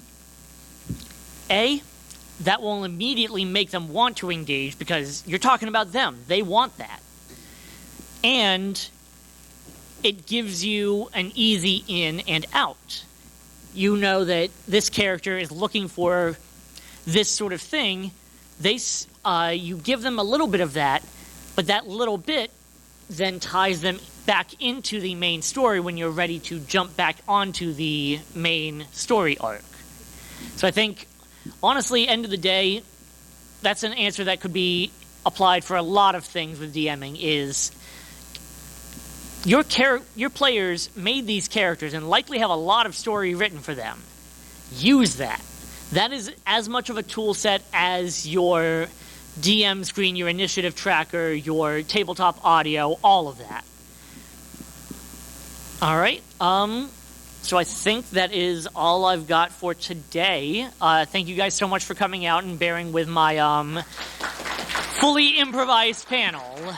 S1: A, that will immediately make them want to engage because you're talking about them. They want that. And it gives you an easy in and out. You know that this character is looking for this sort of thing. You give them a little bit of that, but that little bit then ties them back into the main story when you're ready to jump back onto the main story arc. So I think, honestly, end of the day, that's an answer that could be applied for a lot of things with DMing, is your players made these characters and likely have a lot of story written for them. Use that. That is as much of a tool set as your DM screen, your initiative tracker, your tabletop audio, all of that. All right. So I think that is all I've got for today. Thank you guys so much for coming out and bearing with my fully improvised panel.